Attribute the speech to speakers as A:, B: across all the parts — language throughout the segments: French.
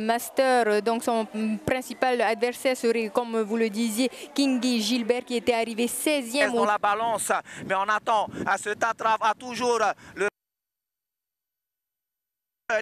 A: master. Donc son principal adversaire serait, comme vous le disiez, Kingi Gilbert, qui était arrivé 16e.
B: Dans la balance, mais on attend. Ce Tatrav a toujours le...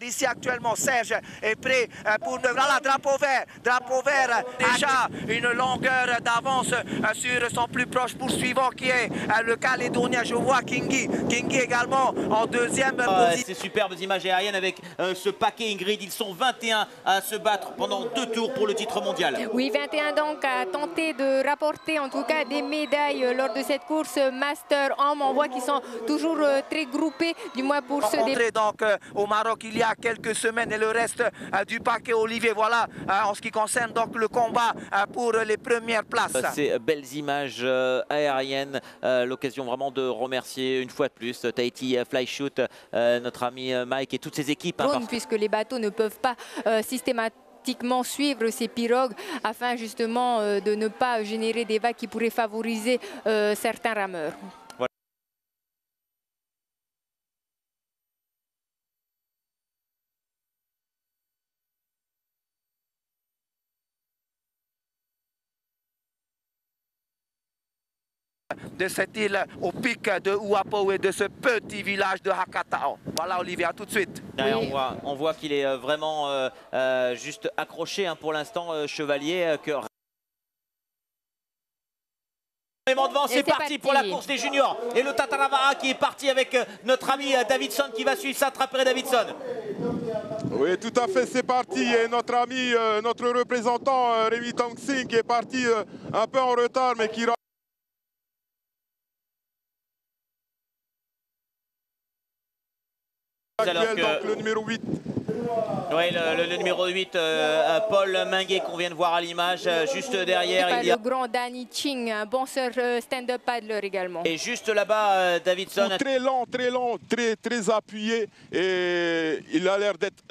B: Ici actuellement, Serge est prêt pour voilà, drapeau vert, déjà une longueur d'avance sur son plus proche poursuivant qui est le Calédonien. Je vois Kingi également en deuxième position.
C: Ces superbes images aériennes avec ce paquet Ingrid, ils sont 21 à se battre pendant 2 tours pour le titre mondial.
A: Oui, 21 donc à tenter de rapporter en tout cas des médailles lors de cette course Master Homme. On voit qu'ils sont toujours très groupés, du moins pour ce
B: début. Donc au Maroc il y a quelques semaines et le reste du paquet Olivier. Voilà en ce qui concerne donc le combat pour les premières places.
C: Ces belles images aériennes, l'occasion vraiment de remercier une fois de plus Tahiti Fly Shoot, notre ami Mike et toutes ses équipes.
A: Puisque les bateaux ne peuvent pas systématiquement suivre ces pirogues afin justement de ne pas générer des vagues qui pourraient favoriser certains rameurs.
B: De cette île au pic de Uapo et de ce petit village de Hakatao. Voilà Olivier, à tout de suite.
C: Oui. On voit qu'il est vraiment juste accroché pour l'instant, Chevalier. Devant, c'est parti pour la course des juniors. Et le Tataravara qui est parti avec notre ami Davidson qui va suivre ça, Trapper Davidson.
D: Oui, tout à fait, c'est parti. Et notre ami, notre représentant Rémi Tongxing qui est parti un peu en retard, mais qui...
C: Alors que...
D: donc, le numéro 8.
C: Oui, le numéro 8, Paul Minguet, qu'on vient de voir à l'image. Juste derrière, il y a
A: le grand Danny Ching, un bon stand-up paddler également.
C: Et juste là-bas, Davidson.
D: Très lent, très appuyé. Et il a l'air d'être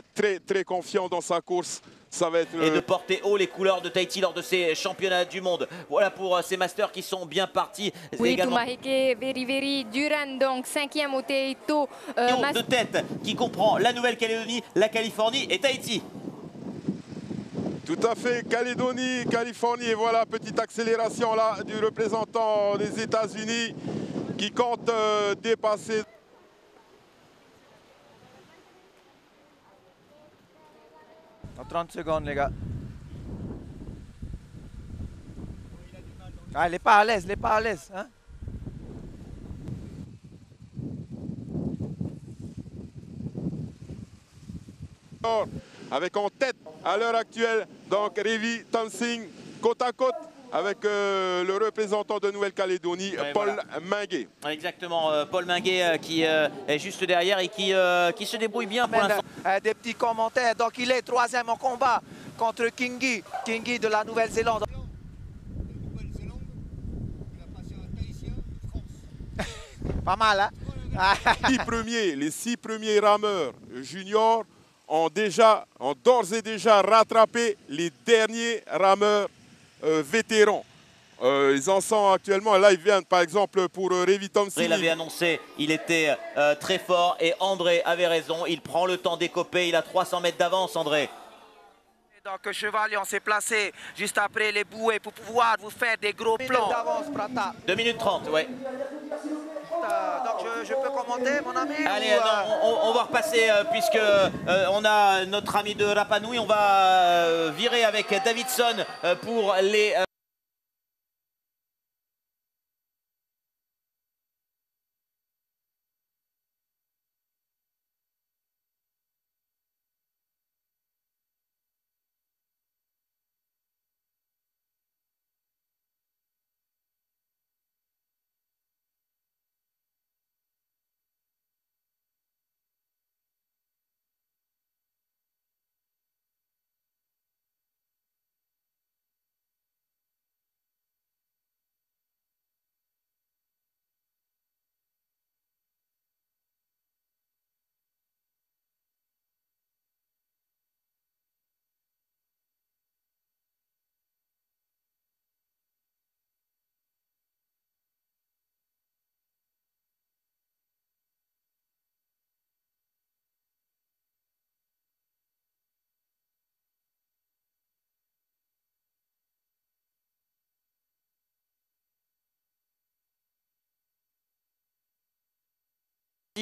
D: très confiant dans sa course. Ça va être
C: et de porter haut les couleurs de Tahiti lors de ces championnats du monde. Voilà pour ces masters qui sont bien partis.
A: Oui, Tumaheke Veriveri Duran, donc 5e au Teito.
C: De tête qui comprend la Nouvelle-Calédonie, la Californie et Tahiti.
D: Tout à fait, Calédonie, Californie. Et voilà, petite accélération là du représentant des États-Unis qui compte dépasser.
E: Dans 30 secondes, les gars. Ah, il n'est pas à l'aise, Hein?
D: Avec en tête à l'heure actuelle, donc Révi Tongxing, côte à côte avec le représentant de Nouvelle-Calédonie, Paul Minguet.
C: Exactement, Paul Minguet qui est juste derrière et qui se débrouille bien pour l'instant.
B: Des petits commentaires, donc il est 3e en combat contre Kingi de la Nouvelle-Zélande.
E: Pas mal, hein?
D: Les 6 premiers rameurs juniors ont d'ores et déjà rattrapé les derniers rameurs vétérans. Ils en sont actuellement, là ils viennent par exemple pour Révi Tongxing.
C: Il avait annoncé, il était très fort et André avait raison, il prend le temps d'écoper, il a 300 mètres d'avance André.
B: Donc Chevalier, on s'est placé juste après les bouées pour pouvoir vous faire des gros plans.
C: 2 minutes 30, ouais.
B: Donc je peux commenter mon ami.
C: Allez, on va repasser puisque on a notre ami de Rapa Nui, on va virer avec Davidson pour les...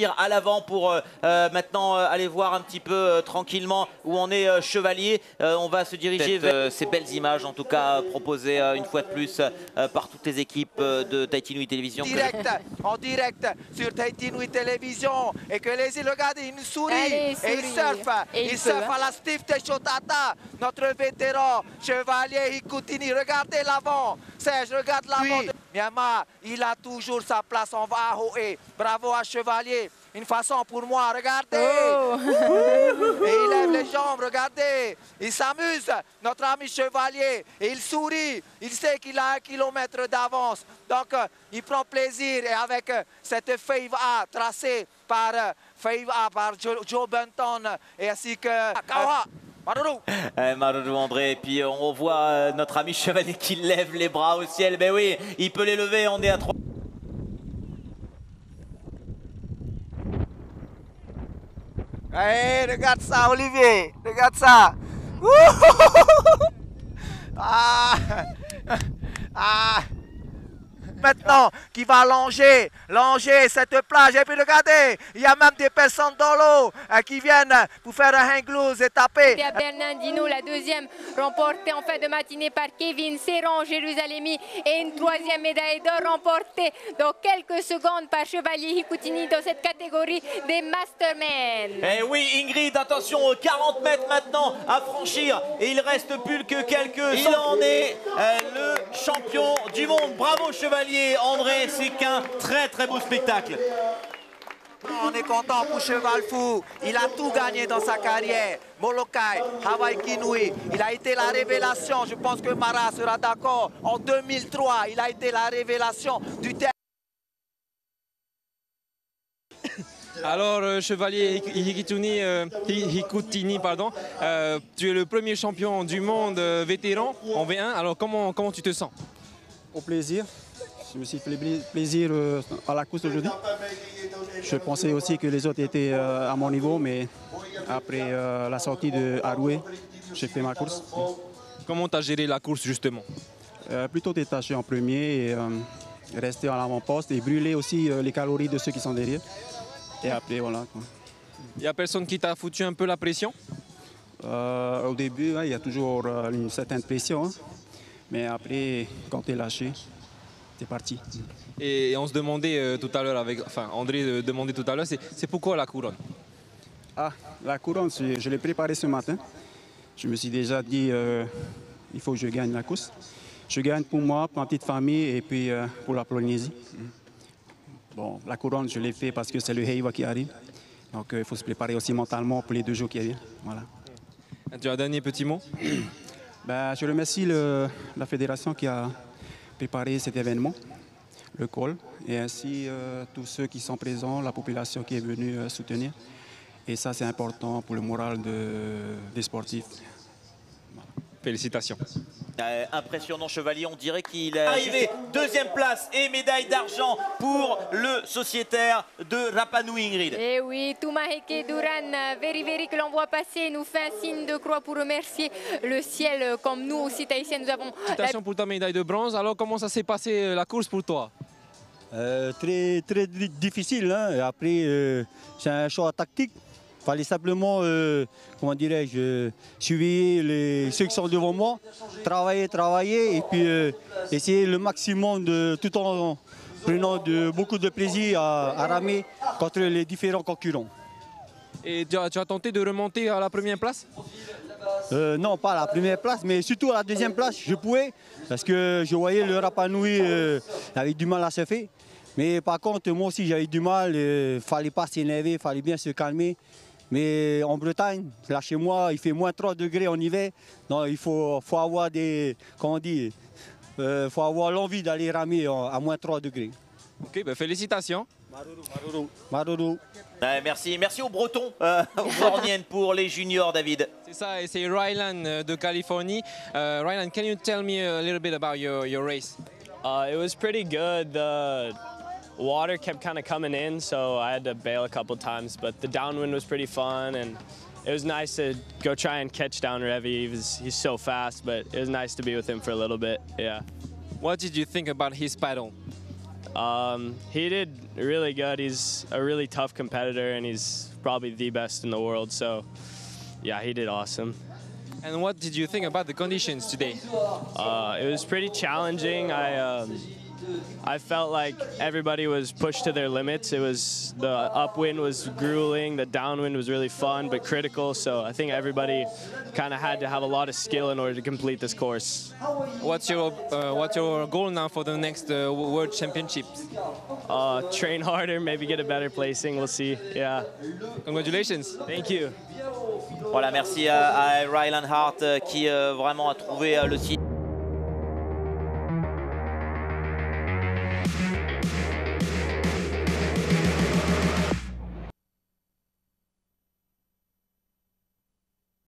C: à l'avant pour maintenant aller voir un petit peu tranquillement où on est chevalier. On va se diriger vers ces belles images, en tout cas proposées une fois de plus par toutes les équipes de Tahiti Nui Télévision.
B: En direct sur Tahiti Nui Télévision. Et que les îles, regardez, ils nous sourient.
A: Allez,
B: Et ils surfent. Ils surfent à la Steve Techotata, notre vétéran chevalier Hikoutini. Regardez l'avant. Serge, regarde l'avant. Myanmar, il a toujours sa place en Ahoe. Bravo à Chevalier. Une façon pour moi, regardez. Et il lève les jambes, regardez. Il s'amuse, notre ami Chevalier. Et il sourit. Il sait qu'il a 1 kilomètre d'avance. Donc, il prend plaisir. Et avec cette Fave A tracée par Joe Benton et ainsi que Kawa.
C: Maruru André, et puis on voit notre ami Chevalier qui lève les bras au ciel. Ben oui, il peut les lever, on est à 3.
B: Hey, regarde ça, Olivier. Regarde ça. Maintenant, qui va longer cette plage. Et puis regardez, il y a même des personnes dans l'eau qui viennent pour faire un hang loose et taper.
A: Et à Bernardino, la deuxième remportée en fin de matinée par Kevin Serran Jérusalemi et une troisième médaille d'or remportée dans quelques secondes par Chevalier Hikoutini dans cette catégorie des Mastermen.
C: Eh oui, Ingrid, attention, 40 mètres maintenant à franchir et il reste plus que quelques. Il en est le champion du monde. Bravo Chevalier. André, c'est qu'un très beau spectacle.
B: On est content pour Cheval Fou. Il a tout gagné dans sa carrière. Molokai, Hawaii Kinui. Il a été la révélation. Je pense que Mara sera d'accord. En 2003, il a été la révélation du terrain.
F: Alors, Chevalier Hikoutini, pardon, tu es le premier champion du monde vétéran en V1. Alors, comment tu te sens?
G: Au plaisir. Je me suis fait plaisir à la course aujourd'hui. Je pensais aussi que les autres étaient à mon niveau, mais après la sortie de Haroué, j'ai fait ma course.
F: Comment tu as géré la course justement?
G: Plutôt détaché en premier et rester à l'avant-poste et brûler aussi les calories de ceux qui sont derrière. Et après, voilà.
F: Il n'y a personne qui t'a foutu un peu la pression?
G: Au début, il y a toujours une certaine pression. Hein. Mais après, quand tu es lâché, c'est parti.
F: Et on se demandait tout à l'heure, André demandait tout à l'heure, c'est pourquoi la couronne?
G: Ah, la couronne, je l'ai préparée ce matin. Je me suis déjà dit, il faut que je gagne la course. Je gagne pour moi, pour ma petite famille et puis pour la Polynésie. Bon, la couronne, je l'ai fait parce que c'est le Heiwa qui arrive. Donc il faut se préparer aussi mentalement pour les 2 jours qui viennent. Voilà.
F: Tu as un dernier petit mot?
G: Je remercie la fédération qui a préparé cet événement, le col, et ainsi tous ceux qui sont présents, la population qui est venue soutenir. Et ça, c'est important pour le moral des sportifs.
F: Félicitations.
C: Impressionnant Chevalier, on dirait qu'il est arrivé 2e place et médaille d'argent pour le sociétaire de Rapa Nui, Ingrid.
A: Et oui, Tumaheke Duran, Very que l'on voit passer, nous fait un signe de croix pour remercier le ciel, comme nous aussi, Tahitiens, nous avons...
F: Félicitations pour ta médaille de bronze. Alors, comment ça s'est passé la course pour toi?
H: Très difficile. Hein. Après, c'est un choix tactique. Il fallait simplement, comment dirais-je, suivre ceux qui sont devant moi, travailler et puis essayer le maximum tout en prenant beaucoup de plaisir à ramer contre les différents concurrents.
F: Et tu as tenté de remonter à la première place?
H: Non, pas à la première place, mais surtout à la 2e place, je pouvais, parce que je voyais le Rapa Nui avait du mal à se faire. Mais par contre, moi aussi j'avais du mal, il ne fallait pas s'énerver, il fallait bien se calmer. Mais en Bretagne, là chez moi, il fait moins 3 degrés en hiver. Donc il faut avoir faut avoir l'envie d'aller ramer à moins 3 degrés.
F: Ok, félicitations.
H: Maruru.
C: Merci aux Bretons, aux Borniennes pour les juniors, David.
F: C'est ça, et c'est Rylan de Californie. Rylan, can you tell me a little bit about your race?
I: It was pretty good. The water kept kind of coming in, so I had to bail a couple times, but the downwind was pretty fun, and it was nice to go try and catch down Revy. He's so fast, but it was nice to be with him for a little bit, yeah.
F: What did you think about his paddle?
I: He did really good. He's a really tough competitor, and he's probably the best in the world. So, yeah, he did awesome.
F: And what did you think about the conditions today?
I: It was pretty challenging. I felt like everybody was pushed to their limits. The upwind was grueling, the downwind was really fun but critical, so I think everybody kind of had to have a lot of skill in order to complete this course.
F: What's your goal now for the next World Championships?
I: Train harder, maybe get a better placing, we'll see. Yeah.
F: Congratulations.
I: Thank you.
C: Voilà, merci à Rylan Hart qui vraiment a trouvé le site.